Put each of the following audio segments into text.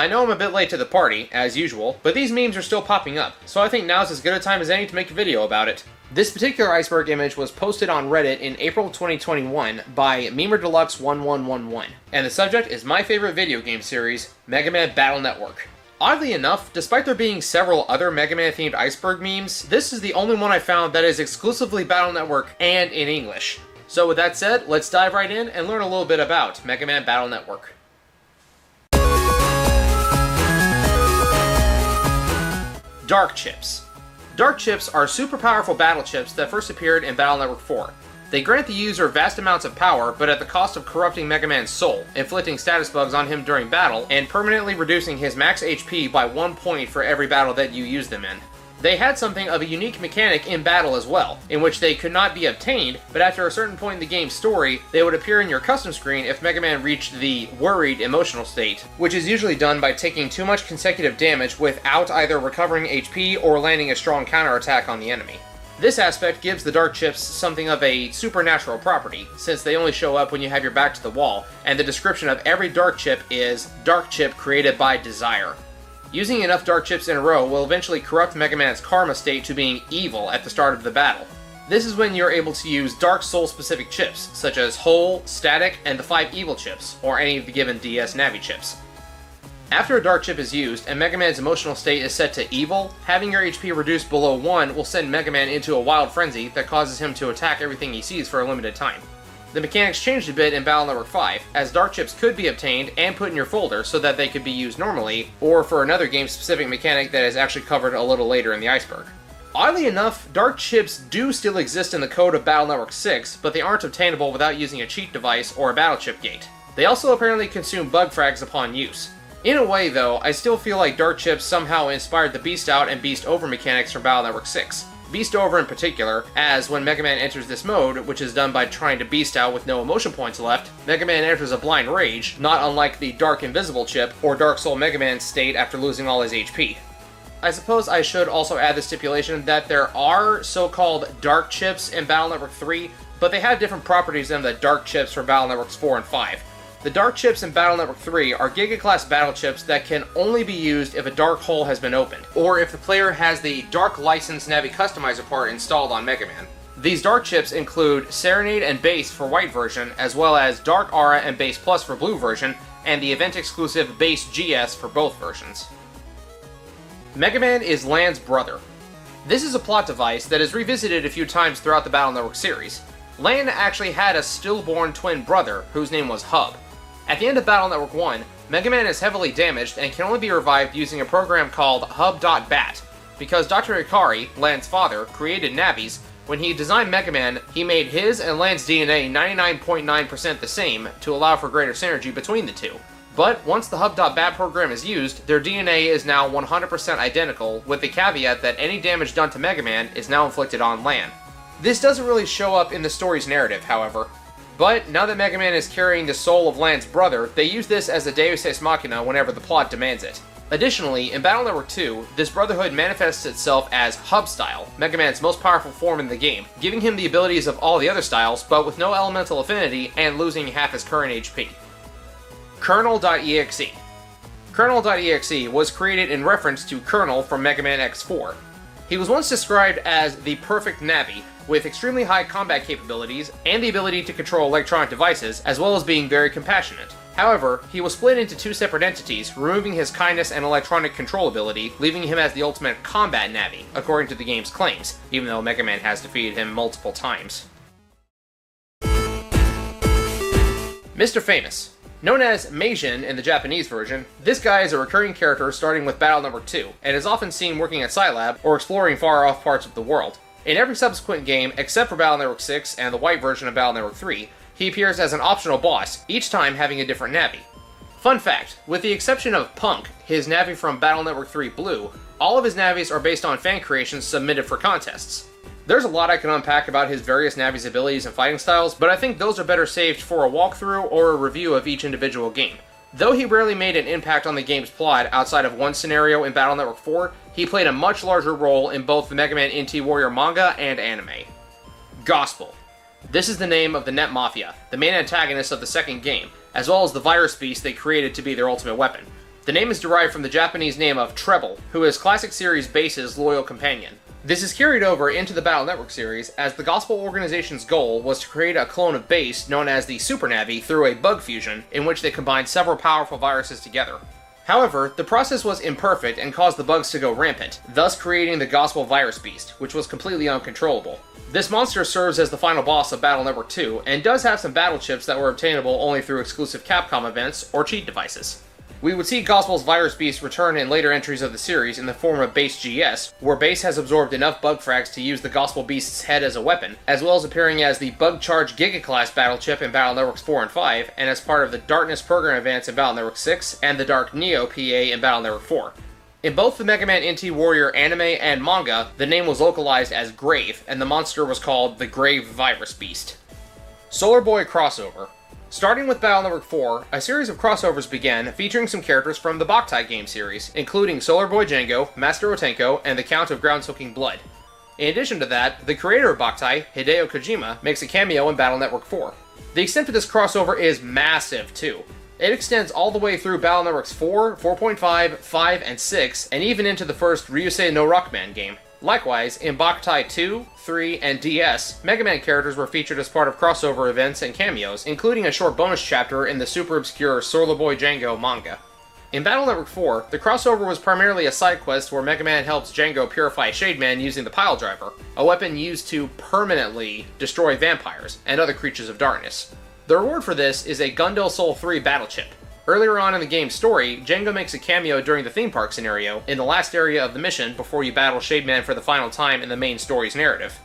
I know I'm a bit late to the party, as usual, but these memes are still popping up, so I think now's as good a time as any to make a video about it. This particular iceberg image was posted on Reddit in April 2021 by MemerDeluxe1111, and the subject is my favorite video game series, MegaMan Battle Network. Oddly enough, despite there being several other MegaMan themed iceberg memes, this is the only one I found that is exclusively Battle Network and in English. So with that said, let's dive right in and learn a little bit about MegaMan Battle Network. Dark Chips. Dark Chips are super powerful battle chips that first appeared in Battle Network 4. They grant the user vast amounts of power, but at the cost of corrupting Mega Man's soul, inflicting status bugs on him during battle, and permanently reducing his max HP by 1 point for every battle that you use them in. They had something of a unique mechanic in battle as well, in which they could not be obtained, but after a certain point in the game's story, they would appear in your custom screen if Mega Man reached the worried emotional state, which is usually done by taking too much consecutive damage without either recovering HP or landing a strong counterattack on the enemy. This aspect gives the Dark Chips something of a supernatural property, since they only show up when you have your back to the wall, and the description of every Dark Chip is, Dark Chip created by desire. Using enough Dark Chips in a row will eventually corrupt Mega Man's karma state to being evil at the start of the battle. This is when you're able to use Dark Soul specific chips, such as Whole, Static, and the 5 Evil chips, or any of the given DS Navi chips. After a Dark Chip is used and Mega Man's emotional state is set to evil, having your HP reduced below 1 will send Mega Man into a wild frenzy that causes him to attack everything he sees for a limited time. The mechanics changed a bit in Battle Network 5, as Dark Chips could be obtained and put in your folder so that they could be used normally, or for another game-specific mechanic that is actually covered a little later in the iceberg. Oddly enough, Dark Chips do still exist in the code of Battle Network 6, but they aren't obtainable without using a cheat device or a Battle Chip gate. They also apparently consume bug frags upon use. In a way though, I still feel like Dark Chips somehow inspired the Beast Out and Beast Over mechanics from Battle Network 6. Beast Over in particular, as when Mega Man enters this mode, which is done by trying to Beast Out with no emotion points left, Mega Man enters a blind rage, not unlike the Dark Invisible chip or Dark Soul Mega Man state after losing all his HP. I suppose I should also add the stipulation that there are so-called Dark Chips in Battle Network 3, but they have different properties than the Dark Chips for Battle Networks 4 and 5. The Dark Chips in Battle Network 3 are Giga-class battle chips that can only be used if a Dark Hole has been opened, or if the player has the Dark License Navi Customizer part installed on Mega Man. These Dark Chips include Serenade and Base for white version, as well as Dark Aura and Base Plus for blue version, and the event-exclusive Base GS for both versions. Mega Man is Lan's brother. This is a plot device that is revisited a few times throughout the Battle Network series. Lan actually had a stillborn twin brother, whose name was Hub. At the end of Battle Network 1, Mega Man is heavily damaged and can only be revived using a program called Hub.Bat. Because Dr. Ikari, Lan's father, created Navis, when he designed Mega Man, he made his and Lan's DNA 99.9% the same to allow for greater synergy between the two. But once the Hub.Bat program is used, their DNA is now 100% identical, with the caveat that any damage done to Mega Man is now inflicted on Lan. This doesn't really show up in the story's narrative, however. But now that Mega Man is carrying the soul of Lan's brother, they use this as a Deus Ex Machina whenever the plot demands it. Additionally, in Battle Network 2, this brotherhood manifests itself as Hub Style, Mega Man's most powerful form in the game, giving him the abilities of all the other styles, but with no elemental affinity and losing half his current HP. Kernel.exe. Kernel.exe was created in reference to Colonel from Mega Man X4. He was once described as the perfect Navi, with extremely high combat capabilities and the ability to control electronic devices, as well as being very compassionate. However, he was split into two separate entities, removing his kindness and electronic control ability, leaving him as the ultimate combat Navi, according to the game's claims, even though Mega Man has defeated him multiple times. Mr. Famous. Known as Meijin in the Japanese version, this guy is a recurring character starting with Battle Network 2, and is often seen working at Scilab or exploring far-off parts of the world. In every subsequent game, except for Battle Network 6 and the white version of Battle Network 3, he appears as an optional boss, each time having a different Navi. Fun fact, with the exception of Punk, his Navi from Battle Network 3 Blue, all of his Navis are based on fan creations submitted for contests. There's a lot I can unpack about his various Navi's abilities and fighting styles, but I think those are better saved for a walkthrough or a review of each individual game. Though he rarely made an impact on the game's plot outside of one scenario in Battle Network 4, he played a much larger role in both the Mega Man NT Warrior manga and anime. Gospel. This is the name of the Net Mafia, the main antagonist of the second game, as well as the virus beast they created to be their ultimate weapon. The name is derived from the Japanese name of Treble, who is Classic Series Base's loyal companion. This is carried over into the Battle Network series, as the Gospel organization's goal was to create a clone of Base known as the Super Navi through a bug fusion, in which they combined several powerful viruses together. However, the process was imperfect and caused the bugs to go rampant, thus creating the Gospel Virus Beast, which was completely uncontrollable. This monster serves as the final boss of Battle Network 2, and does have some battle chips that were obtainable only through exclusive Capcom events or cheat devices. We would see Gospel's Virus Beast return in later entries of the series in the form of Base GS, where Base has absorbed enough bug frags to use the Gospel Beast's head as a weapon, as well as appearing as the Bug Charge Giga Class battle chip in Battle Networks 4 and 5, and as part of the Darkness program advance in Battle Network 6, and the Dark Neo PA in Battle Network 4. In both the MegaMan NT Warrior anime and manga, the name was localized as Grave, and the monster was called the Grave Virus Beast. Solar Boy Crossover. Starting with Battle Network 4, a series of crossovers began featuring some characters from the Boktai game series, including Solar Boy Django, Master Otenko, and the Count of Ground-Soaking Blood. In addition to that, the creator of Boktai, Hideo Kojima, makes a cameo in Battle Network 4. The extent of this crossover is massive, too. It extends all the way through Battle Networks 4, 4.5, 5, and 6, and even into the first Ryusei no Rockman game. Likewise, in Boktai 2, 3, and DS, MegaMan characters were featured as part of crossover events and cameos, including a short bonus chapter in the super obscure Solar Boy Django manga. In Battle Network 4, the crossover was primarily a side quest where MegaMan helps Django purify Shademan using the Pile Driver, a weapon used to permanently destroy vampires and other creatures of darkness. The reward for this is a Gundel Soul 3 battle chip. Earlier on in the game's story, Django makes a cameo during the theme park scenario, in the last area of the mission before you battle Shademan for the final time in the main story's narrative.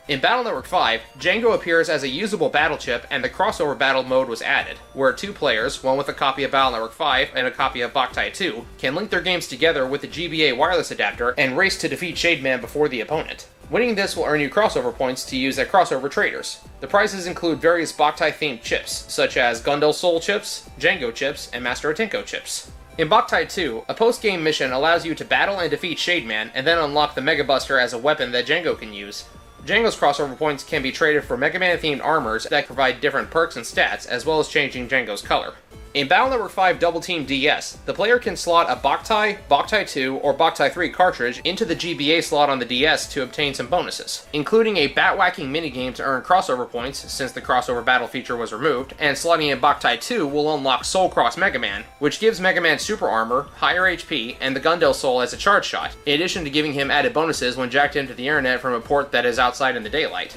In Battle Network 5, Django appears as a usable battle chip, and the crossover battle mode was added, where two players, one with a copy of Battle Network 5 and a copy of Boktai 2, can link their games together with the GBA wireless adapter and race to defeat Shademan before the opponent. Winning this will earn you crossover points to use at crossover traders. The prizes include various Boktai-themed chips, such as Gundel Soul chips, Django chips, and Master Otenko chips. In Boktai 2, a post-game mission allows you to battle and defeat Shademan, and then unlock the Mega Buster as a weapon that Django can use. Django's crossover points can be traded for MegaMan-themed armors that provide different perks and stats, as well as changing Django's color. In Battle Network 5 Double Team DS, the player can slot a Boktai, Boktai 2, or Boktai 3 cartridge into the GBA slot on the DS to obtain some bonuses, including a bat-whacking minigame to earn crossover points, since the crossover battle feature was removed, and slotting in Boktai 2 will unlock Soul Cross MegaMan, which gives MegaMan super armor, higher HP, and the Gundel Soul as a charge shot, in addition to giving him added bonuses when jacked into the internet from a port that is outside in the daylight.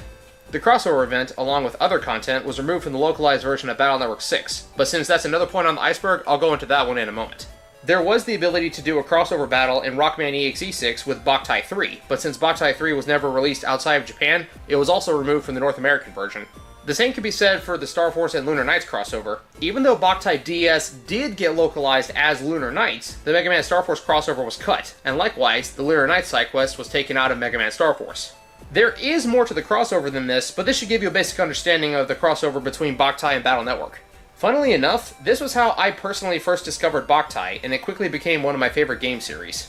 The crossover event, along with other content, was removed from the localized version of Battle Network 6, but since that's another point on the iceberg, I'll go into that one in a moment. There was the ability to do a crossover battle in Rockman EXE 6 with Boktai 3, but since Boktai 3 was never released outside of Japan, it was also removed from the North American version. The same can be said for the Star Force and Lunar Knights crossover. Even though Boktai DS did get localized as Lunar Knights, the Mega Man Star Force crossover was cut, and likewise, the Lunar Knights side quest was taken out of Mega Man Star Force. There is more to the crossover than this, but this should give you a basic understanding of the crossover between Boktai and Battle Network. Funnily enough, this was how I personally first discovered Boktai, and it quickly became one of my favorite game series.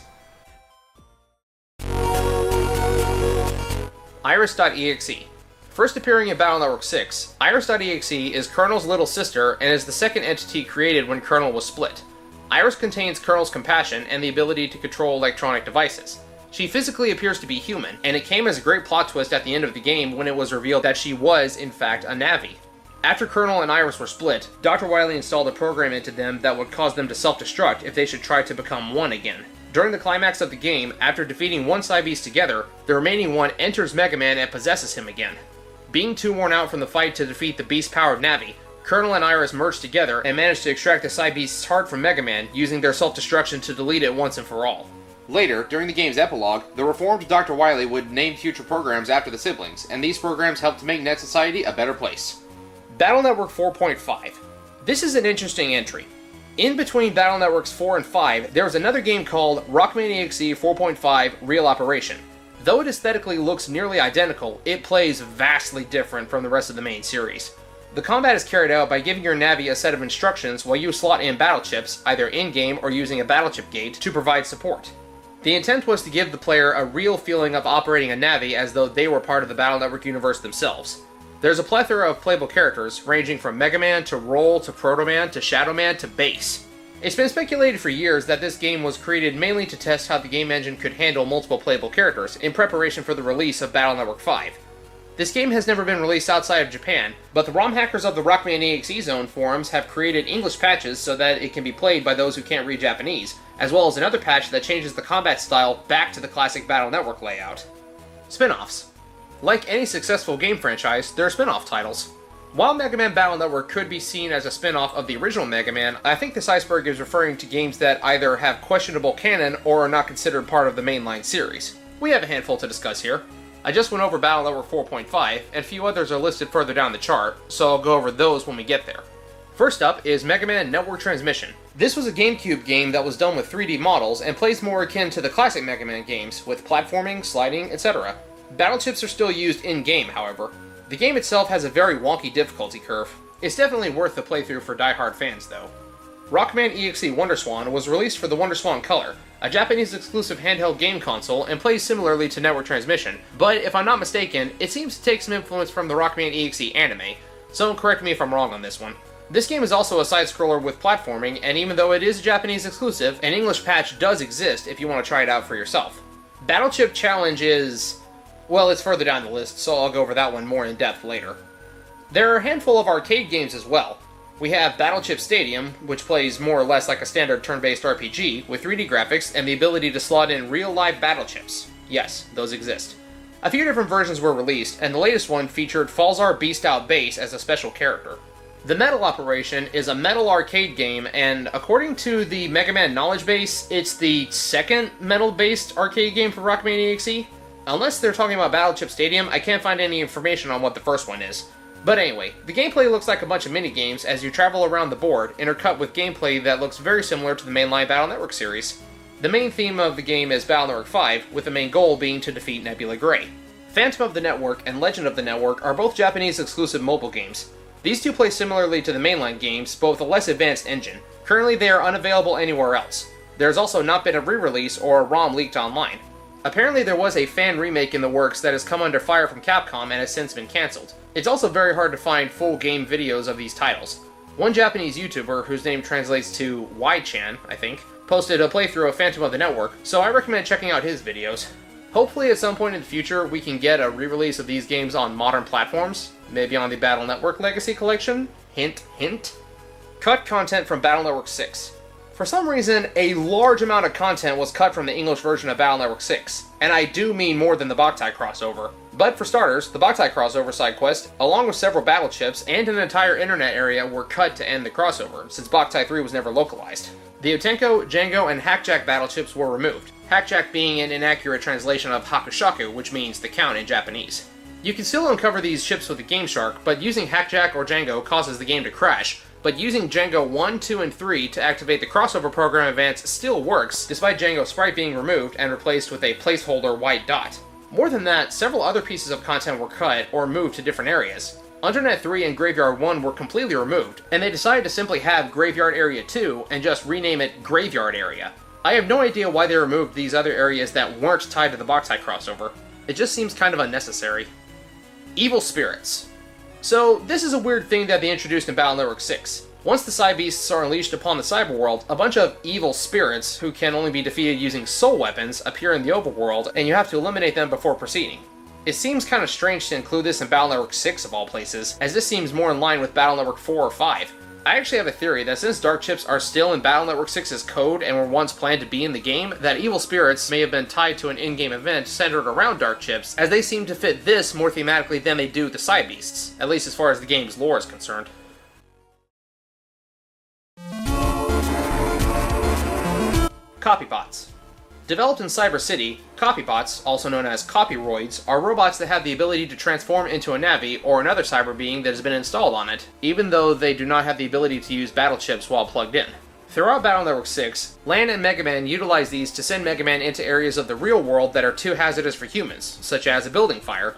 Iris.exe. First appearing in Battle Network 6, Iris.exe is Colonel's little sister and is the second entity created when Colonel was split. Iris contains Colonel's compassion and the ability to control electronic devices. She physically appears to be human, and it came as a great plot twist at the end of the game when it was revealed that she was, in fact, a Navi. After Colonel and Iris were split, Dr. Wily installed a program into them that would cause them to self-destruct if they should try to become one again. During the climax of the game, after defeating one Cybeast together, the remaining one enters Mega Man and possesses him again. Being too worn out from the fight to defeat the beast-powered Navi, Colonel and Iris merged together and managed to extract the Cybeast's heart from Mega Man, using their self-destruction to delete it once and for all. Later, during the game's epilogue, the reformed Dr. Wily would name future programs after the siblings, and these programs helped to make Net Society a better place. Battle Network 4.5. This is an interesting entry. In between Battle Networks 4 and 5, there was another game called Rockman EXE 4.5 Real Operation. Though it aesthetically looks nearly identical, it plays vastly different from the rest of the main series. The combat is carried out by giving your Navi a set of instructions while you slot in battle chips, either in-game or using a battle chip gate, to provide support. The intent was to give the player a real feeling of operating a Navi as though they were part of the Battle Network universe themselves. There's a plethora of playable characters, ranging from Mega Man to Roll to Proto Man to Shadow Man to Base. It's been speculated for years that this game was created mainly to test how the game engine could handle multiple playable characters in preparation for the release of Battle Network 5. This game has never been released outside of Japan, but the ROM hackers of the Rockman EXE Zone forums have created English patches so that it can be played by those who can't read Japanese, as well as another patch that changes the combat style back to the classic Battle Network layout. Spin-offs. Like any successful game franchise, there are spin-off titles. While Mega Man Battle Network could be seen as a spin-off of the original Mega Man, I think this iceberg is referring to games that either have questionable canon or are not considered part of the mainline series. We have a handful to discuss here. I just went over Battle Network 4.5, and a few others are listed further down the chart, so I'll go over those when we get there. First up is Mega Man Network Transmission. This was a GameCube game that was done with 3D models and plays more akin to the classic Mega Man games, with platforming, sliding, etc. Battle chips are still used in-game, however. The game itself has a very wonky difficulty curve. It's definitely worth the playthrough for die-hard fans, though. Rockman EXE WonderSwan was released for the WonderSwan Color, a Japanese-exclusive handheld game console, and plays similarly to Network Transmission, but if I'm not mistaken, it seems to take some influence from the Rockman EXE anime, so correct me if I'm wrong on this one. This game is also a side-scroller with platforming, and even though it is a Japanese exclusive, an English patch does exist if you want to try it out for yourself. Battle Chip Challenge is... well, it's further down the list, so I'll go over that one more in depth later. There are a handful of arcade games as well. We have Battle Chip Stadium, which plays more or less like a standard turn-based RPG, with 3D graphics and the ability to slot in real-life battle chips. Yes, those exist. A few different versions were released, and the latest one featured Falzar Beast Out Bass as a special character. The Metal Operation is a metal arcade game, and according to the Mega Man knowledge base, it's the second metal-based arcade game for Rockman EXE. Unless they're talking about Battle Chip Stadium, I can't find any information on what the first one is. But anyway, the gameplay looks like a bunch of mini-games as you travel around the board, intercut with gameplay that looks very similar to the mainline Battle Network series. The main theme of the game is Battle Network 5, with the main goal being to defeat Nebula Gray. Phantom of the Network and Legend of the Network are both Japanese-exclusive mobile games. These two play similarly to the mainline games, but with a less advanced engine. Currently, they are unavailable anywhere else. There's also not been a re-release or a ROM leaked online. Apparently there was a fan remake in the works that has come under fire from Capcom and has since been cancelled. It's also very hard to find full game videos of these titles. One Japanese YouTuber, whose name translates to Y-chan, I think, posted a playthrough of Phantom of the Network, so I recommend checking out his videos. Hopefully at some point in the future we can get a re-release of these games on modern platforms, maybe on the Battle Network Legacy Collection? Hint, hint. Cut content from Battle Network 6. For some reason, a large amount of content was cut from the English version of Battle Network 6, and I do mean more than the Boktai crossover. But for starters, the Boktai crossover side quest, along with several battle chips and an entire internet area, were cut to end the crossover, since Boktai 3 was never localized. The Otenko, Django, and Hackjack battle chips were removed, Hackjack being an inaccurate translation of Hakushaku, which means the count in Japanese. You can still uncover these chips with the Game Shark, but using Hackjack or Django causes the game to crash, but using Django 1, 2, and 3 to activate the crossover program events still works, despite Django's sprite being removed and replaced with a placeholder white dot. More than that, several other pieces of content were cut or moved to different areas. Undernet 3 and Graveyard 1 were completely removed, and they decided to simply have Graveyard Area 2 and just rename it Graveyard Area. I have no idea why they removed these other areas that weren't tied to the Boktai crossover. It just seems kind of unnecessary. Evil Spirits. So, this is a weird thing that they introduced in Battle Network 6. Once the Psy Beasts are unleashed upon the cyberworld, a bunch of evil spirits, who can only be defeated using soul weapons, appear in the overworld, and you have to eliminate them before proceeding. It seems kind of strange to include this in Battle Network 6 of all places, as this seems more in line with Battle Network 4 or 5. I actually have a theory that since Dark Chips are still in Battle Network 6's code and were once planned to be in the game, that evil spirits may have been tied to an in-game event centered around Dark Chips, as they seem to fit this more thematically than they do the Psy Beasts, at least as far as the game's lore is concerned. Copybots. Developed in Cyber City, copybots, also known as copyroids, are robots that have the ability to transform into a Navi or another cyber being that has been installed on it, even though they do not have the ability to use battle chips while plugged in. Throughout Battle Network 6, Lan and MegaMan utilize these to send MegaMan into areas of the real world that are too hazardous for humans, such as a building fire.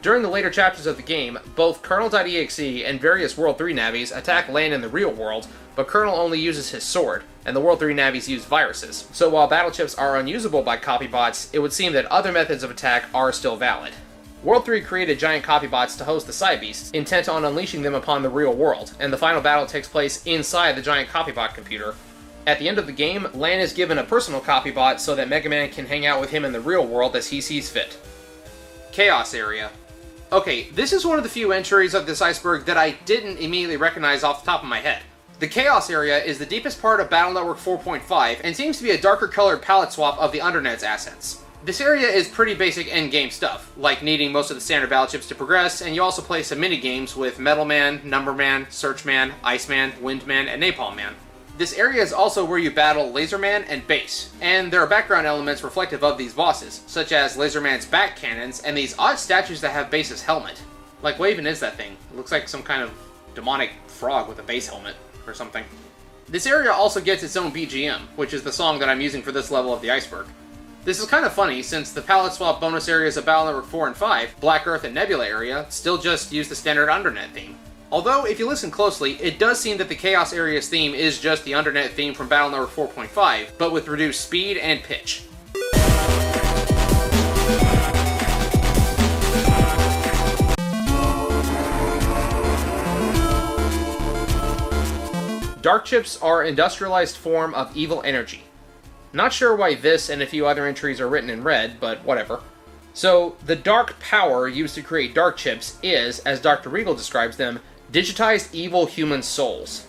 During the later chapters of the game, both Colonel.exe and various World 3 Navis attack Lan in the real world, but Colonel only uses his sword, and the World 3 Navis use viruses. So while battle chips are unusable by copybots, it would seem that other methods of attack are still valid. World 3 created giant copybots to host the Psy Beasts, intent on unleashing them upon the real world, and the final battle takes place inside the giant copybot computer. At the end of the game, Lan is given a personal copy bot so that MegaMan can hang out with him in the real world as he sees fit. Chaos Area. Okay, this is one of the few entries of this iceberg that I didn't immediately recognize off the top of my head. The Chaos Area is the deepest part of Battle Network 4.5 and seems to be a darker colored palette swap of the Undernet's assets. This area is pretty basic endgame stuff, like needing most of the standard battle chips to progress, and you also play some mini-games with Metal Man, Number Man, Search Man, Iceman, Wind Man, and Napalm Man. This area is also where you battle Laserman and Base, and there are background elements reflective of these bosses, such as Laserman's back cannons and these odd statues that have Base's helmet. Like, what even is that thing? It looks like some kind of demonic frog with a Base helmet, or something. This area also gets its own BGM, which is the song that I'm using for this level of the iceberg. This is kind of funny, since the palette swap bonus areas of Battle Network 4 and 5, Black Earth and Nebula area, still just use the standard Undernet theme. Although, if you listen closely, it does seem that the Chaos Area's theme is just the Undernet theme from Battle Network 4.5, but with reduced speed and pitch. Dark chips are industrialized form of evil energy. Not sure why this and a few other entries are written in red, but whatever. So, the dark power used to create dark chips is, as Dr. Regal describes them, digitized evil human souls.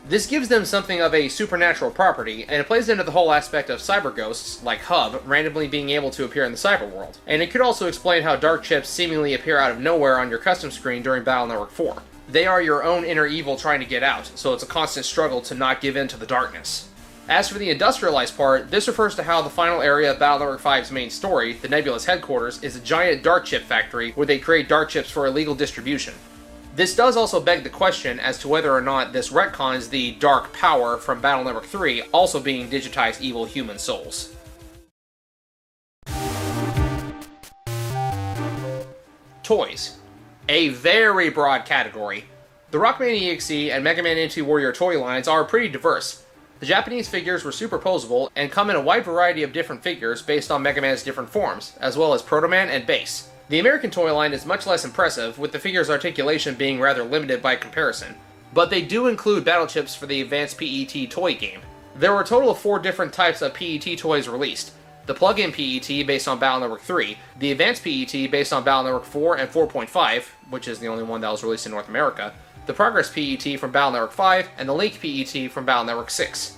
This gives them something of a supernatural property, and it plays into the whole aspect of cyber ghosts, like Hub, randomly being able to appear in the cyber world. And it could also explain how dark chips seemingly appear out of nowhere on your custom screen during Battle Network 4. They are your own inner evil trying to get out, so it's a constant struggle to not give in to the darkness. As for the industrialized part, this refers to how the final area of Battle Network 5's main story, the Nebula's headquarters, is a giant dark chip factory where they create dark chips for illegal distribution. This does also beg the question as to whether or not this retcons the dark power from Battle Network 3 also being digitized evil human souls. Toys. A very broad category. The Rockman EXE and MegaMan NT Warrior toy lines are pretty diverse. The Japanese figures were superposable and come in a wide variety of different figures based on MegaMan's different forms, as well as Proto Man and Base. The American toy line is much less impressive, with the figure's articulation being rather limited by comparison. But they do include battle chips for the Advanced PET toy game. There were a total of 4 different types of PET toys released. The plug-in PET based on Battle Network 3, the Advanced PET based on Battle Network 4 and 4.5, which is the only one that was released in North America, the Progress PET from Battle Network 5, and the Link PET from Battle Network 6.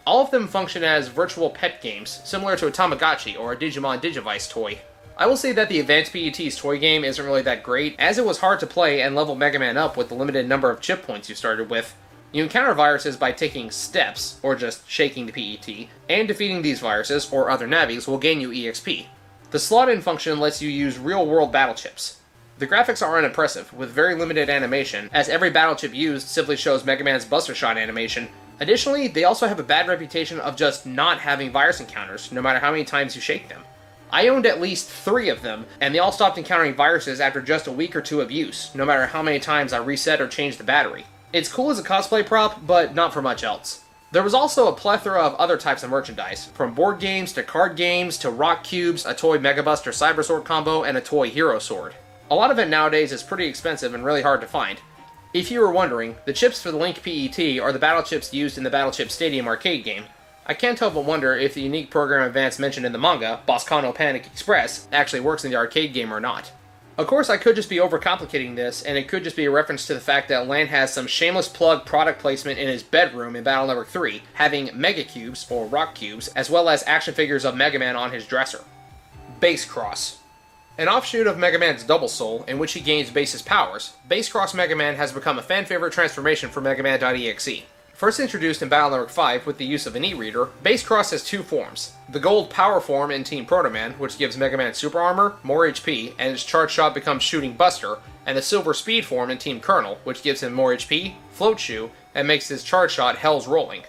All of them function as virtual pet games, similar to a Tamagotchi or a Digimon Digivice toy. I will say that the Advanced PET's toy game isn't really that great, as it was hard to play and level MegaMan up with the limited number of chip points you started with. You encounter viruses by taking steps, or just shaking the PET, and defeating these viruses, or other navies, will gain you EXP. The slot-in function lets you use real-world battle chips. The graphics are unimpressive, with very limited animation, as every battle chip used simply shows MegaMan's Buster Shot animation. Additionally, they also have a bad reputation of just not having virus encounters, no matter how many times you shake them. I owned at least 3 of them, and they all stopped encountering viruses after just a week or 2 of use, no matter how many times I reset or changed the battery. It's cool as a cosplay prop, but not for much else. There was also a plethora of other types of merchandise, from board games to card games to rock cubes, a toy Mega Buster Cyber Sword combo, and a toy Hero Sword. A lot of it nowadays is pretty expensive and really hard to find. If you were wondering, the chips for the Link PET are the battle chips used in the Battle Chip Stadium arcade game. I can't help but wonder if the unique program advance mentioned in the manga, Boscano Panic Express, actually works in the arcade game or not. Of course, I could just be overcomplicating this, and it could just be a reference to the fact that Lan has some shameless plug product placement in his bedroom in Battle Network 3, having Mega Cubes, or Rock Cubes, as well as action figures of MegaMan on his dresser. Base Cross. An offshoot of MegaMan's Double Soul, in which he gains Base's powers, Base Cross MegaMan has become a fan-favorite transformation for MegaMan.exe. First introduced in Battle Network 5 with the use of an e-reader, Base Cross has 2 forms. The gold power form in Team Proto Man, which gives MegaMan super armor, more HP, and his charge shot becomes Shooting Buster, and the silver speed form in Team Colonel, which gives him more HP, float shoe, and makes his charge shot Hell's Rolling.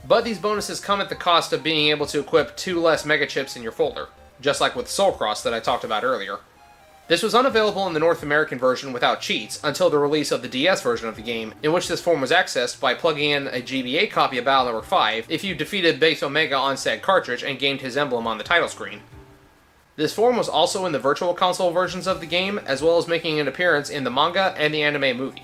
But these bonuses come at the cost of being able to equip 2 less Mega Chips in your folder, just like with Soul Cross that I talked about earlier. This was unavailable in the North American version without cheats until the release of the DS version of the game, in which this form was accessed by plugging in a GBA copy of Battle Network 5 if you defeated Base Omega on said cartridge and gained his emblem on the title screen. This form was also in the Virtual Console versions of the game, as well as making an appearance in the manga and the anime movie.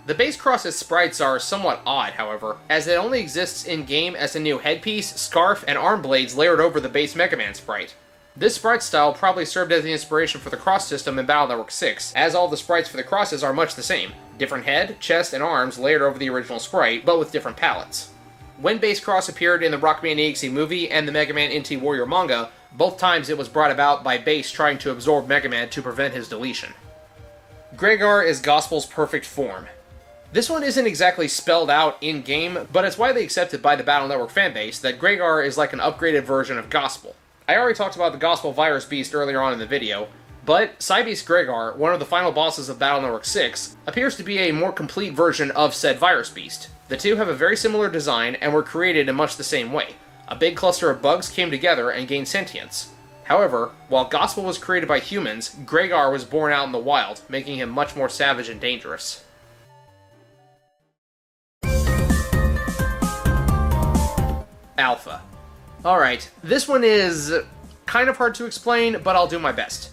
The base Cross's sprites are somewhat odd, however, as it only exists in-game as a new headpiece, scarf, and arm blades layered over the base MegaMan sprite. This sprite style probably served as the inspiration for the cross system in Battle Network 6, as all the sprites for the crosses are much the same. Different head, chest, and arms layered over the original sprite, but with different palettes. When base Cross appeared in the Rockman EXE movie and the MegaMan NT Warrior manga, both times it was brought about by base trying to absorb MegaMan to prevent his deletion. Gregar is Gospel's perfect form. This one isn't exactly spelled out in-game, but it's widely accepted by the Battle Network fanbase that Gregar is like an upgraded version of Gospel. I already talked about the Gospel Virus Beast earlier on in the video, but Psybeast Gregar, one of the final bosses of Battle Network 6, appears to be a more complete version of said Virus Beast. The two have a very similar design and were created in much the same way. A big cluster of bugs came together and gained sentience. However, while Gospel was created by humans, Gregar was born out in the wild, making him much more savage and dangerous. Alpha. Alright, this one is kind of hard to explain, but I'll do my best.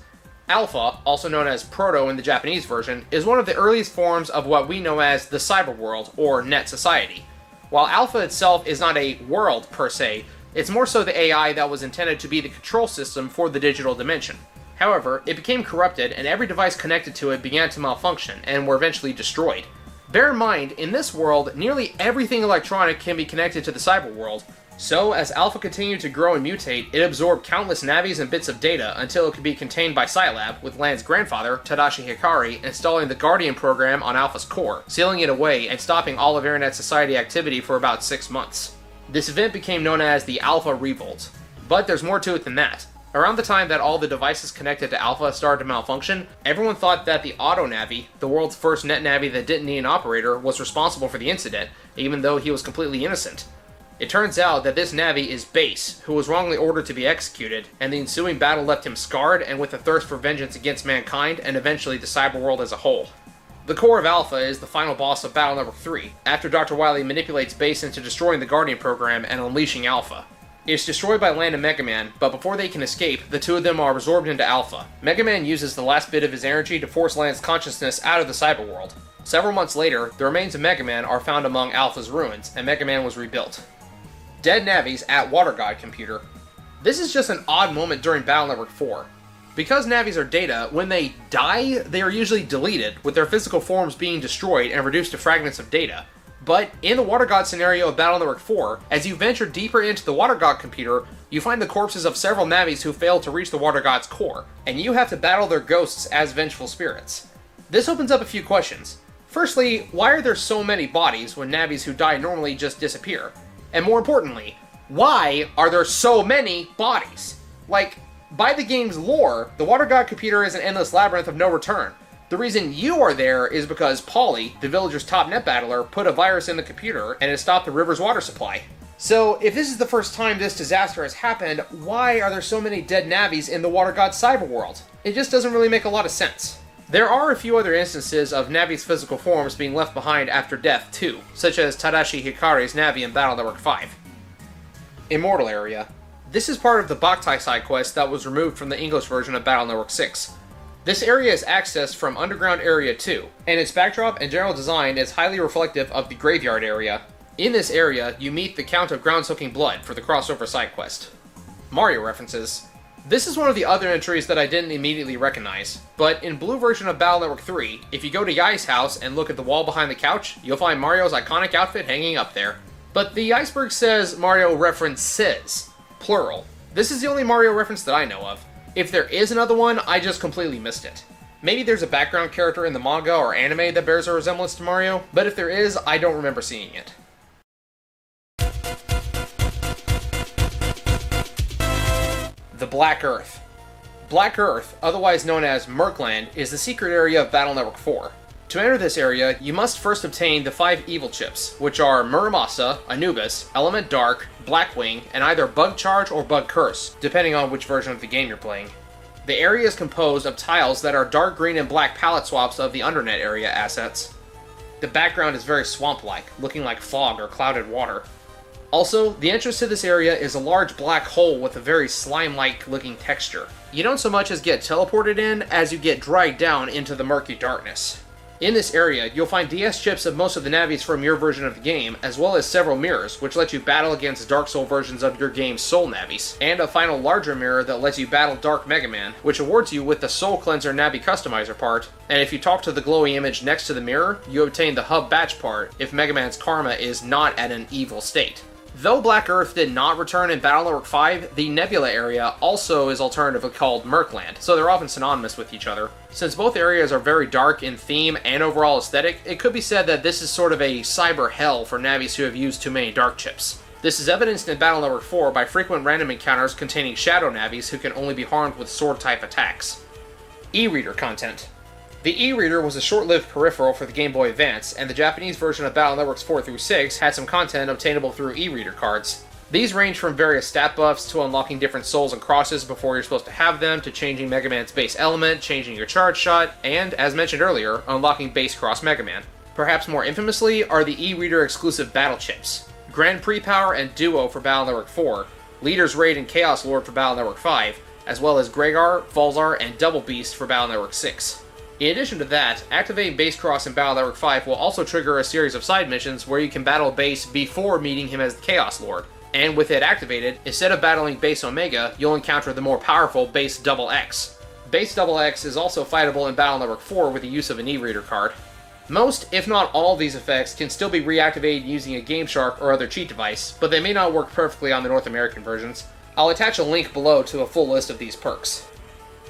Alpha, also known as Proto in the Japanese version, is one of the earliest forms of what we know as the cyber world, or net society. While Alpha itself is not a world per se, it's more so the AI that was intended to be the control system for the digital dimension. However, it became corrupted and every device connected to it began to malfunction and were eventually destroyed. Bear in mind, in this world, nearly everything electronic can be connected to the cyber world, so as Alpha continued to grow and mutate, it absorbed countless navis and bits of data until it could be contained by Scilab, with Lan's grandfather, Tadashi Hikari, installing the Guardian program on Alpha's core, sealing it away and stopping all of Internet Society activity for about 6 months. This event became known as the Alpha Revolt. But there's more to it than that. Around the time that all the devices connected to Alpha started to malfunction, everyone thought that the Auto Navi, the world's first net Navi that didn't need an operator, was responsible for the incident, even though he was completely innocent. It turns out that this Navi is Base, who was wrongly ordered to be executed, and the ensuing battle left him scarred and with a thirst for vengeance against mankind and eventually the cyber world as a whole. The core of Alpha is the final boss of Battle Network 3, after Dr. Wily manipulates Base into destroying the Guardian program and unleashing Alpha. It's destroyed by Lan and MegaMan, but before they can escape, the two of them are absorbed into Alpha. MegaMan uses the last bit of his energy to force Lan's consciousness out of the cyber world. Several months later, the remains of MegaMan are found among Alpha's ruins, and MegaMan was rebuilt. Dead Navis at Water God Computer. This is just an odd moment during Battle Network 4. Because Navis are data, when they die, they are usually deleted, with their physical forms being destroyed and reduced to fragments of data. But in the Water God scenario of Battle Network 4, as you venture deeper into the Water God computer, you find the corpses of several Navis who failed to reach the Water God's core, and you have to battle their ghosts as vengeful spirits. This opens up a few questions. Firstly, why are there so many bodies when Navis who die normally just disappear? And more importantly, why are there so many bodies? Like, by the game's lore, the Water God computer is an endless labyrinth of no return. The reason you are there is because Polly, the villager's top net battler, put a virus in the computer and it stopped the river's water supply. So, if this is the first time this disaster has happened, why are there so many dead Navis in the Water God cyber world? It just doesn't really make a lot of sense. There are a few other instances of Navi's physical forms being left behind after death too, such as Tadashi Hikari's Navi in Battle Network 5. Immortal Area. This is part of the Boktai side quest that was removed from the English version of Battle Network 6. This area is accessed from Underground Area 2, and its backdrop and general design is highly reflective of the Graveyard area. In this area, you meet the Count of Ground-Soaking Blood for the crossover side quest. Mario references. This is one of the other entries that I didn't immediately recognize, but in Blue version of Battle Network 3, if you go to Yai's house and look at the wall behind the couch, you'll find Mario's iconic outfit hanging up there. But the iceberg says Mario references, plural. This is the only Mario reference that I know of. If there is another one, I just completely missed it. Maybe there's a background character in the manga or anime that bears a resemblance to Mario, but if there is, I don't remember seeing it. The Black Earth. Black Earth, otherwise known as Merkland, is the secret area of Battle Network 4. To enter this area, you must first obtain the 5 evil chips, which are Muramasa, Anubis, Element Dark, Blackwing, and either Bug Charge or Bug Curse, depending on which version of the game you're playing. The area is composed of tiles that are dark green and black palette swaps of the Undernet area assets. The background is very swamp-like, looking like fog or clouded water. Also, the entrance to this area is a large black hole with a very slime-like looking texture. You don't so much as get teleported in as you get dragged down into the murky darkness. In this area, you'll find DS chips of most of the navis from your version of the game, as well as several mirrors, which let you battle against Dark Soul versions of your game's Soul navis, and a final larger mirror that lets you battle Dark MegaMan, which awards you with the Soul Cleanser Navi Customizer part, and if you talk to the glowy image next to the mirror, you obtain the Hub Batch part if MegaMan's karma is not at an evil state. Though Black Earth did not return in Battle Network 5, the Nebula area also is alternatively called Mercland, so they're often synonymous with each other. Since both areas are very dark in theme and overall aesthetic, it could be said that this is sort of a cyber hell for navis who have used too many dark chips. This is evidenced in Battle Network 4 by frequent random encounters containing shadow navis who can only be harmed with sword-type attacks. E-reader content. The e-reader was a short-lived peripheral for the Game Boy Advance, and the Japanese version of Battle Networks 4 through 6 had some content obtainable through e-reader cards. These range from various stat buffs to unlocking different souls and crosses before you're supposed to have them, to changing Mega Man's base element, changing your charge shot, and, as mentioned earlier, unlocking base cross Mega Man. Perhaps more infamously are the e-reader exclusive battle chips. Grand Prix Power and Duo for Battle Network 4, Leader's Raid and Chaos Lord for Battle Network 5, as well as Gregar, Volzar, and Double Beast for Battle Network 6. In addition to that, activating Base Cross in Battle Network 5 will also trigger a series of side missions where you can battle Base before meeting him as the Chaos Lord. And with it activated, instead of battling Base Omega, you'll encounter the more powerful Base Double X. Base Double X is also fightable in Battle Network 4 with the use of an e-reader card. Most, if not all, of these effects can still be reactivated using a Game Shark or other cheat device, but they may not work perfectly on the North American versions. I'll attach a link below to a full list of these perks.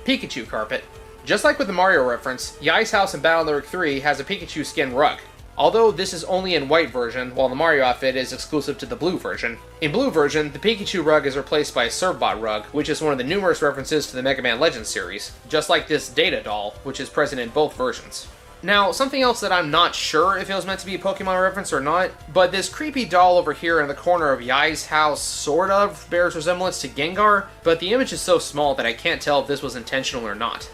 Pikachu Carpet. Just like with the Mario reference, the Ice House in Battle Network 3 has a Pikachu skin rug, although this is only in white version, while the Mario outfit is exclusive to the blue version. In blue version, the Pikachu rug is replaced by a Servbot rug, which is one of the numerous references to the Mega Man Legends series, just like this Data doll, which is present in both versions. Now, something else that I'm not sure if it was meant to be a Pokemon reference or not, but this creepy doll over here in the corner of Yai's house sort of bears resemblance to Gengar, but the image is so small that I can't tell if this was intentional or not.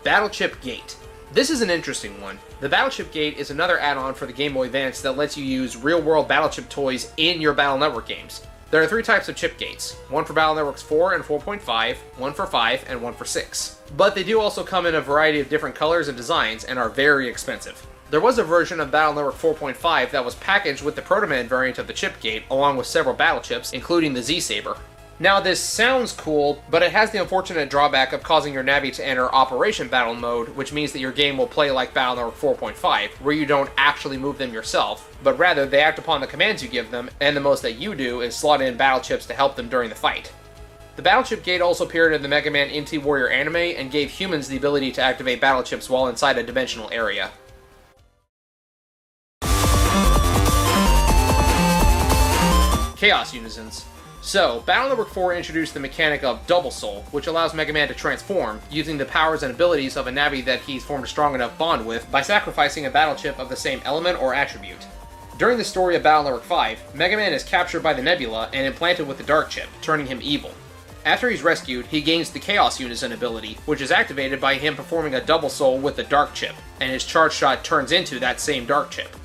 Battle Chip Gate. This is an interesting one. The Battle Chip Gate is another add-on for the Game Boy Advance that lets you use real-world Battle Chip toys in your Battle Network games. There are 3 types of chip gates, one for Battle Networks 4 and 4.5, one for 5, and one for 6. But they do also come in a variety of different colors and designs and are very expensive. There was a version of Battle Network 4.5 that was packaged with the Proto Man variant of the chip gate, along with several battle chips, including the Z-Saber. Now this sounds cool, but it has the unfortunate drawback of causing your Navi to enter Operation Battle mode, which means that your game will play like Battle Network 4.5, where you don't actually move them yourself, but rather they act upon the commands you give them, and the most that you do is slot in battle chips to help them during the fight. The Battle Chip Gate also appeared in the Mega Man MT Warrior anime, and gave humans the ability to activate battle chips while inside a dimensional area. Chaos Unisons. So, Battle Network 4 introduced the mechanic of Double Soul, which allows Mega Man to transform, using the powers and abilities of a Navi that he's formed a strong enough bond with by sacrificing a battle chip of the same element or attribute. During the story of Battle Network 5, Mega Man is captured by the Nebula and implanted with the Dark Chip, turning him evil. After he's rescued, he gains the Chaos Unison ability, which is activated by him performing a Double Soul with the Dark Chip, and his charge shot turns into that same Dark Chip.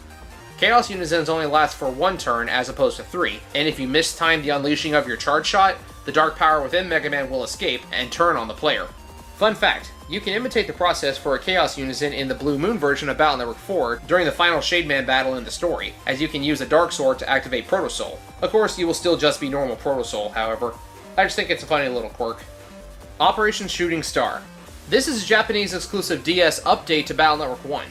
Chaos Unisons only last for 1 turn as opposed to 3, and if you mistime the unleashing of your charge shot, the dark power within Mega Man will escape and turn on the player. Fun fact, you can imitate the process for a Chaos Unison in the Blue Moon version of Battle Network 4 during the final Shademan battle in the story, as you can use a Dark Sword to activate Proto Soul. Of course, you will still just be normal Proto Soul, however. I just think it's a funny little quirk. Operation Shooting Star. This is a Japanese exclusive DS update to Battle Network 1.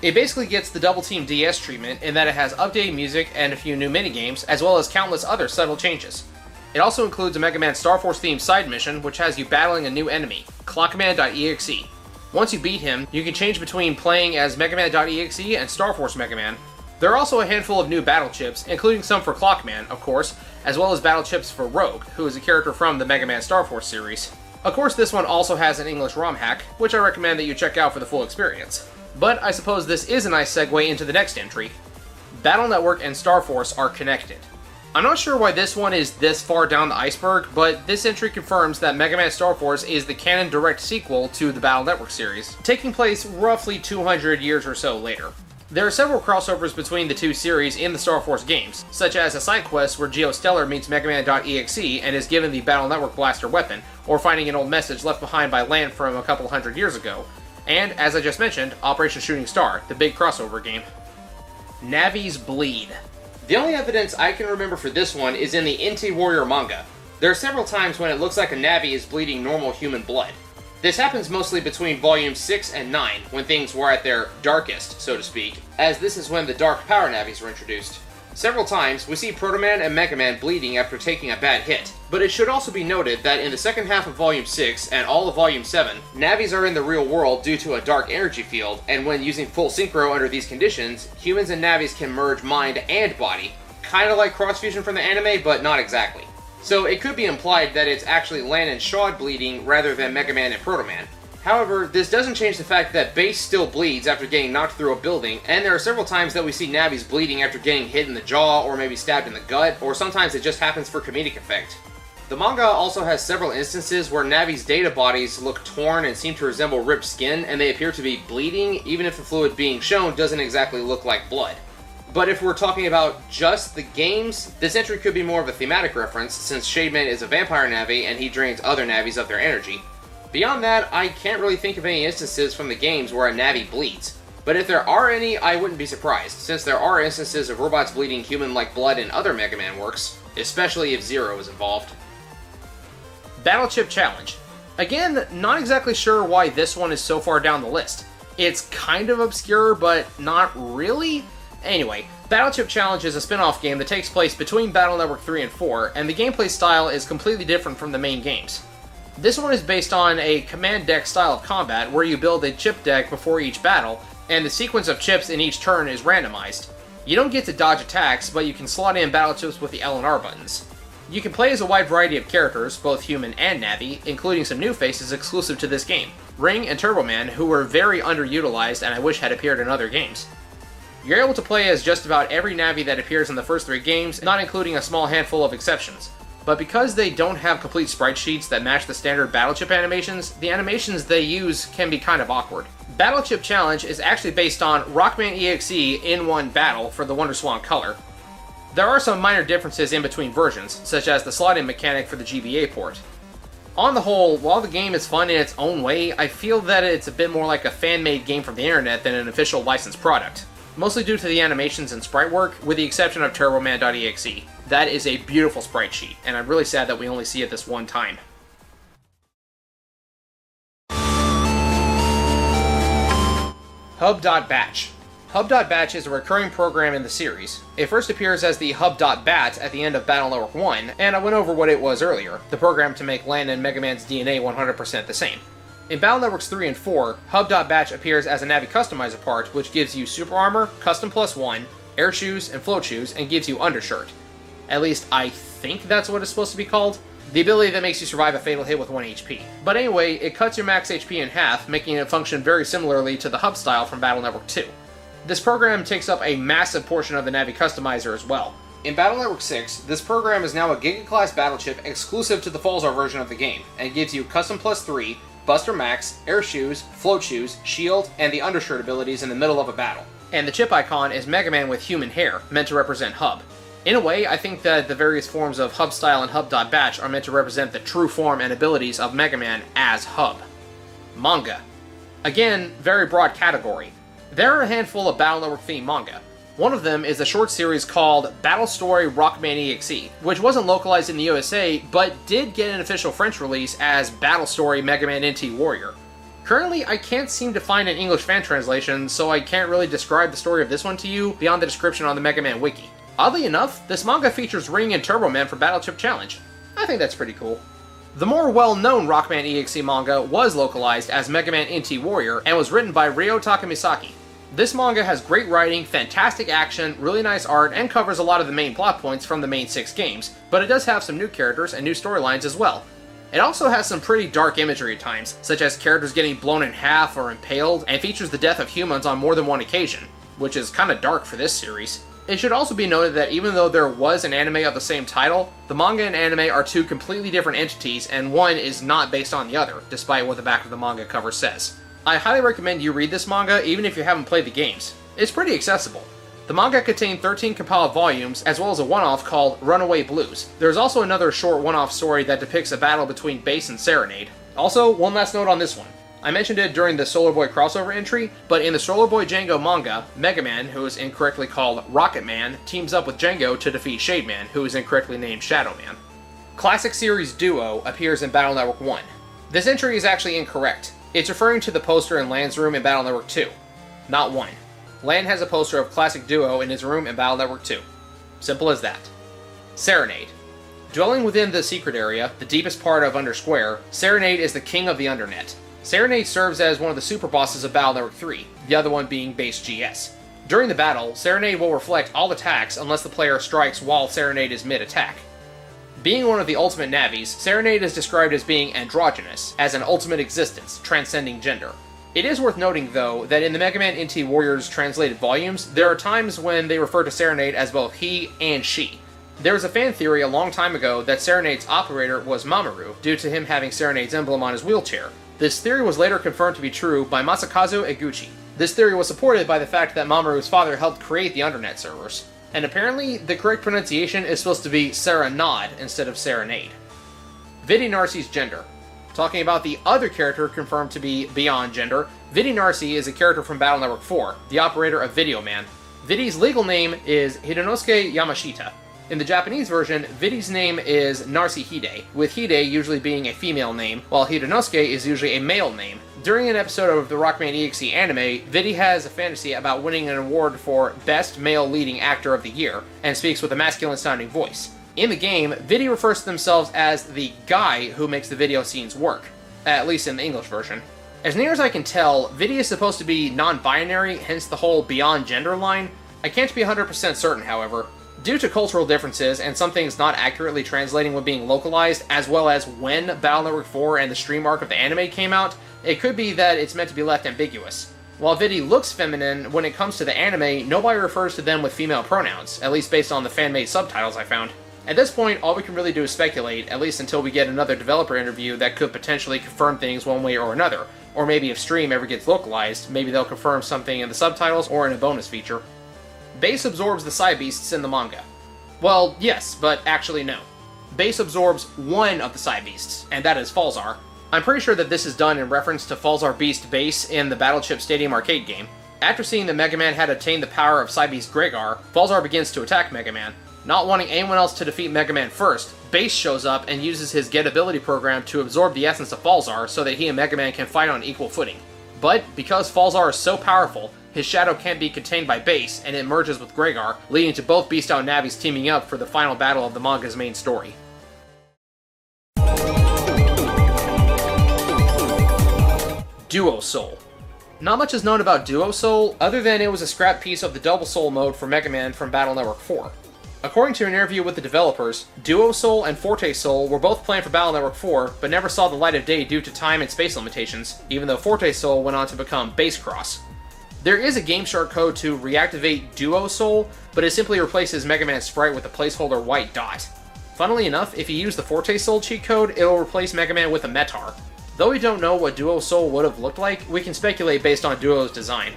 It basically gets the Double Team DS treatment in that it has updated music and a few new minigames, as well as countless other subtle changes. It also includes a Mega Man Star Force themed side mission, which has you battling a new enemy, Clockman.exe. Once you beat him, you can change between playing as MegaMan.exe and Star Force Mega Man. There are also a handful of new battle chips, including some for Clockman, of course, as well as battle chips for Rogue, who is a character from the Mega Man Star Force series. Of course, this one also has an English ROM hack, which I recommend that you check out for the full experience. But I suppose this is a nice segue into the next entry. Battle Network and Star Force are connected. I'm not sure why this one is this far down the iceberg, but this entry confirms that Mega Man Star Force is the canon direct sequel to the Battle Network series, taking place roughly 200 years or so later. There are several crossovers between the two series in the Star Force games, such as a side quest where Geostellar meets MegaMan.exe and is given the Battle Network blaster weapon, or finding an old message left behind by Land from a couple hundred years ago, and, as I just mentioned, Operation Shooting Star, the big crossover game. Navis bleed. The only evidence I can remember for this one is in the NT Warrior manga. There are several times when it looks like a Navi is bleeding normal human blood. This happens mostly between volumes 6 and 9, when things were at their darkest, so to speak, as this is when the Dark Power Navis were introduced. Several times, we see Proto Man and MegaMan bleeding after taking a bad hit, but it should also be noted that in the second half of Volume 6 and all of Volume 7, Navis are in the real world due to a dark energy field, and when using full synchro under these conditions, humans and Navis can merge mind and body, kinda like cross-fusion from the anime, but not exactly. So it could be implied that it's actually Lan and Shad bleeding rather than MegaMan and Proto Man. However, this doesn't change the fact that Base still bleeds after getting knocked through a building, and there are several times that we see Navis bleeding after getting hit in the jaw or maybe stabbed in the gut, or sometimes it just happens for comedic effect. The manga also has several instances where Navi's data bodies look torn and seem to resemble ripped skin, and they appear to be bleeding, even if the fluid being shown doesn't exactly look like blood. But if we're talking about just the games, this entry could be more of a thematic reference, since Shademan is a vampire Navi and he drains other Navis of their energy. Beyond that, I can't really think of any instances from the games where a Navi bleeds. But if there are any, I wouldn't be surprised, since there are instances of robots bleeding human-like blood in other Mega Man works, especially if Zero is involved. Battle Chip Challenge. Again, not exactly sure why this one is so far down the list. It's kind of obscure, but not really? Anyway, Battle Chip Challenge is a spin-off game that takes place between Battle Network 3 and 4, and the gameplay style is completely different from the main games. This one is based on a command deck style of combat where you build a chip deck before each battle, and the sequence of chips in each turn is randomized. You don't get to dodge attacks, but you can slot in battle chips with the L and R buttons. You can play as a wide variety of characters, both human and Navi, including some new faces exclusive to this game, Ring and Turbo Man, who were very underutilized and I wish had appeared in other games. You're able to play as just about every Navi that appears in the first 3 games, not including a small handful of exceptions. But because they don't have complete sprite sheets that match the standard Battle Chip animations, the animations they use can be kind of awkward. Battle Chip Challenge is actually based on Rockman EXE in one battle for the WonderSwan color. There are some minor differences in between versions, such as the slot-in mechanic for the GBA port. On the whole, while the game is fun in its own way, I feel that it's a bit more like a fan-made game from the internet than an official licensed product. Mostly due to the animations and sprite work, with the exception of TurboMan.exe. That is a beautiful sprite sheet, and I'm really sad that we only see it this one time. Hub.Batch. Hub.Batch is a recurring program in the series. It first appears as the Hub.Bat at the end of Battle Network 1, and I went over what it was earlier, the program to make Lan and MegaMan's DNA 100% the same. In Battle Networks 3 and 4, Hub.Batch appears as a Navi customizer part, which gives you Super Armor, Custom +1, Air Shoes, and Float Shoes, and gives you Undershirt. At least, I think that's what it's supposed to be called. The ability that makes you survive a fatal hit with 1 HP. But anyway, it cuts your max HP in half, making it function very similarly to the Hub style from Battle Network 2. This program takes up a massive portion of the Navi customizer as well. In Battle Network 6, this program is now a Giga-class battle chip exclusive to the Falzar version of the game, and gives you Custom +3, Buster Max, Air Shoes, Float Shoes, Shield, and the Undershirt abilities in the middle of a battle. And the chip icon is MegaMan with human hair, meant to represent Hub. In a way, I think that the various forms of Hub style and Hub.Batch are meant to represent the true form and abilities of MegaMan as Hub. Manga. Again, very broad category. There are a handful of Battle Network themed manga. One of them is a short series called Battle Story Rockman EXE, which wasn't localized in the USA, but did get an official French release as Battle Story MegaMan NT Warrior. Currently, I can't seem to find an English fan translation, so I can't really describe the story of this one to you beyond the description on the MegaMan wiki. Oddly enough, this manga features Ring and Turbo Man for Battle Chip Challenge. I think that's pretty cool. The more well-known Rockman EXE manga was localized as MegaMan NT Warrior and was written by Ryo Takamisaki. This manga has great writing, fantastic action, really nice art, and covers a lot of the main plot points from the main 6 games, but it does have some new characters and new storylines as well. It also has some pretty dark imagery at times, such as characters getting blown in half or impaled, and features the death of humans on more than one occasion, which is kinda dark for this series. It should also be noted that even though there was an anime of the same title, the manga and anime are 2 completely different entities, and one is not based on the other, despite what the back of the manga cover says. I highly recommend you read this manga even if you haven't played the games. It's pretty accessible. The manga contained 13 compiled volumes, as well as a one-off called Runaway Blues. There's also another short one-off story that depicts a battle between Bass and Serenade. Also, one last note on this one. I mentioned it during the Solar Boy crossover entry, but in the Solar Boy Django manga, MegaMan, who is incorrectly called Rocket Man, teams up with Django to defeat Shademan, who is incorrectly named Shadow Man. Classic Series Duo appears in Battle Network 1. This entry is actually incorrect. It's referring to the poster in Lan's room in Battle Network 2, not 1. Lan has a poster of Classic Duo in his room in Battle Network 2. Simple as that. Serenade. Dwelling within the secret area, the deepest part of Under Square, Serenade is the king of the Undernet. Serenade serves as one of the super bosses of Battle Network 3, the other one being Base GS. During the battle, Serenade will reflect all attacks unless the player strikes while Serenade is mid-attack. Being one of the ultimate Navis, Serenade is described as being androgynous, as an ultimate existence, transcending gender. It is worth noting, though, that in the MegaMan NT Warriors translated volumes, there are times when they refer to Serenade as both he and she. There was a fan theory a long time ago that Serenade's operator was Mamoru, due to him having Serenade's emblem on his wheelchair. This theory was later confirmed to be true by Masakazu Eguchi. This theory was supported by the fact that Mamoru's father helped create the Undernet servers. And apparently, the correct pronunciation is supposed to be Serenade instead of Serenade. Vidi Narci's gender. Talking about the other character confirmed to be beyond gender, Vidi Narci is a character from Battle Network 4, the operator of Video Man. Vidi's legal name is Hidenosuke Yamashita. In the Japanese version, Vidi's name is Narcihide, with Hide usually being a female name, while Hidenosuke is usually a male name. During an episode of the Rockman EXE anime, Vidi has a fantasy about winning an award for Best Male Leading Actor of the Year, and speaks with a masculine-sounding voice. In the game, Vidi refers to themselves as the guy who makes the video scenes work, at least in the English version. As near as I can tell, Vidi is supposed to be non-binary, hence the whole beyond gender line. I can't be 100% certain, however. Due to cultural differences and some things not accurately translating when being localized, as well as when Battle Network 4 and the stream arc of the anime came out, it could be that it's meant to be left ambiguous. While Vidi looks feminine, when it comes to the anime, nobody refers to them with female pronouns, at least based on the fan-made subtitles I found. At this point, all we can really do is speculate, at least until we get another developer interview that could potentially confirm things one way or another, or maybe if stream ever gets localized, maybe they'll confirm something in the subtitles or in a bonus feature. Base absorbs the Psy Beasts in the manga. Well, yes, but actually no. Base absorbs one of the Psy Beasts, and that is Falzar. I'm pretty sure that this is done in reference to Falzar Beast Base in the Battleship Stadium arcade game. After seeing that MegaMan had attained the power of Psy Beast Gregar, Falzar begins to attack MegaMan. Not wanting anyone else to defeat MegaMan first, Base shows up and uses his Get Ability program to absorb the essence of Falzar so that he and MegaMan can fight on equal footing. But because Falzar is so powerful, his shadow can't be contained by Base, and it merges with Gregar, leading to both Beast Out Navis teaming up for the final battle of the manga's main story. Duo Soul. Not much is known about Duo Soul, other than it was a scrap piece of the Double Soul mode for MegaMan from Battle Network 4. According to an interview with the developers, Duo Soul and Forte Soul were both planned for Battle Network 4, but never saw the light of day due to time and space limitations, even though Forte Soul went on to become Base Cross. There is a GameShark code to reactivate Duo Soul, but it simply replaces Mega Man's sprite with a placeholder white dot. Funnily enough, if you use the Forte Soul cheat code, it'll replace Mega Man with a Metar. Though we don't know what Duo Soul would have looked like, we can speculate based on Duo's design.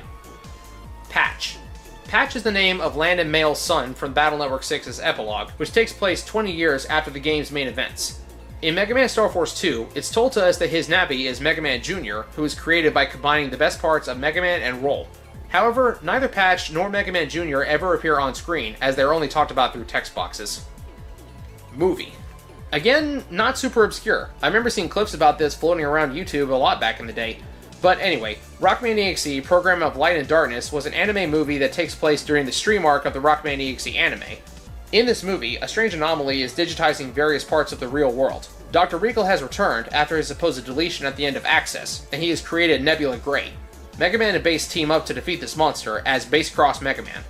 Patch. Patch is the name of Land and Mail's son from Battle Network 6's epilogue, which takes place 20 years after the game's main events. In Mega Man Star Force 2, it's told to us that his Navi is Mega Man Jr., who was created by combining the best parts of Mega Man and Roll. However, neither Patch nor Mega Man Jr. ever appear on screen, as they're only talked about through text boxes. Movie. Again, not super obscure. I remember seeing clips about this floating around YouTube a lot back in the day. But anyway, Rockman EXE, Program of Light and Darkness, was an anime movie that takes place during the stream arc of the Rockman EXE anime. In this movie, a strange anomaly is digitizing various parts of the real world. Dr. Regal has returned after his supposed deletion at the end of Access, and he has created Nebula Grey. Mega Man and Base team up to defeat this monster as Base Cross Mega Man.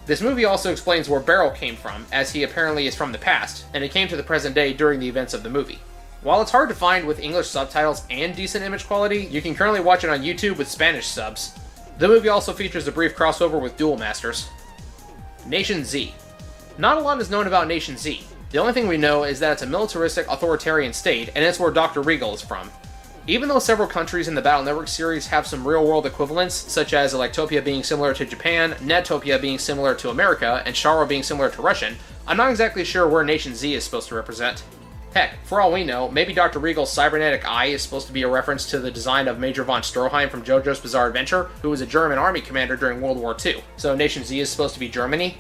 This movie also explains where Barrel came from, as he apparently is from the past, and it came to the present day during the events of the movie. While it's hard to find with English subtitles and decent image quality, you can currently watch it on YouTube with Spanish subs. The movie also features a brief crossover with Duel Masters. Nation Z. Not a lot is known about Nation Z. The only thing we know is that it's a militaristic, authoritarian state, and it's where Dr. Regal is from. Even though several countries in the Battle Network series have some real-world equivalents, such as Electopia being similar to Japan, Netopia being similar to America, and Sharo being similar to Russian, I'm not exactly sure where Nation Z is supposed to represent. Heck, for all we know, maybe Dr. Regal's cybernetic eye is supposed to be a reference to the design of Major von Stroheim from JoJo's Bizarre Adventure, who was a German army commander during World War II. So Nation Z is supposed to be Germany?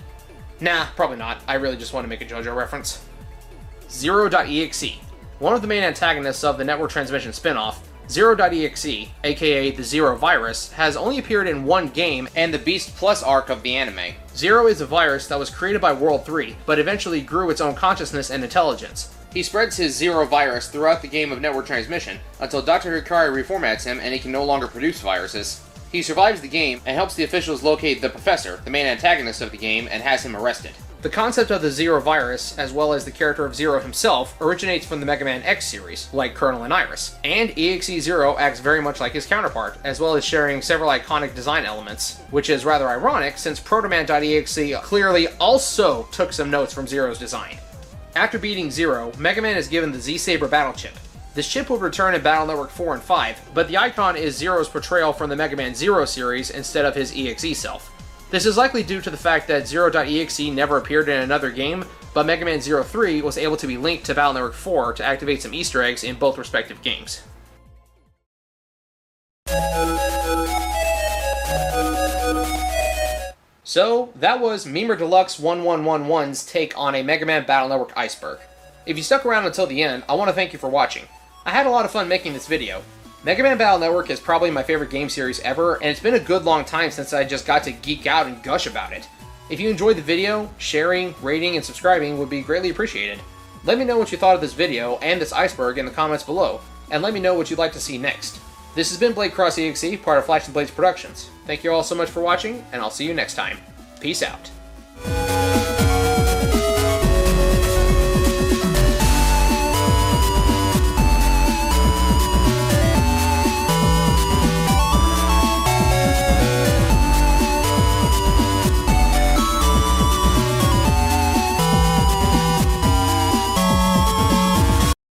Nah, probably not. I really just want to make a JoJo reference. Zero.exe. One of the main antagonists of the Network Transmission spin-off, Zero.exe, aka the Zero virus, has only appeared in one game and the Beast Plus arc of the anime. Zero is a virus that was created by World 3, but eventually grew its own consciousness and intelligence. He spreads his Zero virus throughout the game of Network Transmission until Dr. Hikari reformats him and he can no longer produce viruses. He survives the game and helps the officials locate the Professor, the main antagonist of the game, and has him arrested. The concept of the Zero virus, as well as the character of Zero himself, originates from the MegaMan X series, like Colonel and Iris, and EXE-0 acts very much like his counterpart, as well as sharing several iconic design elements, which is rather ironic since Protoman.exe clearly also took some notes from Zero's design. After beating Zero, MegaMan is given the Z-Saber battle chip. This chip would return in Battle Network 4 and 5, but the icon is Zero's portrayal from the MegaMan Zero series instead of his EXE self. This is likely due to the fact that Zero.exe never appeared in another game, but Mega Man 03 was able to be linked to Battle Network 4 to activate some Easter eggs in both respective games. So, that was Memer Deluxe 1111's take on a Mega Man Battle Network Iceberg. If you stuck around until the end, I want to thank you for watching. I had a lot of fun making this video. Mega Man Battle Network is probably my favorite game series ever, and it's been a good long time since I just got to geek out and gush about it. If you enjoyed the video, sharing, rating, and subscribing would be greatly appreciated. Let me know what you thought of this video and this iceberg in the comments below, and let me know what you'd like to see next. This has been Blade Cross EXE, part of Flash and Blades Productions. Thank you all so much for watching, and I'll see you next time. Peace out.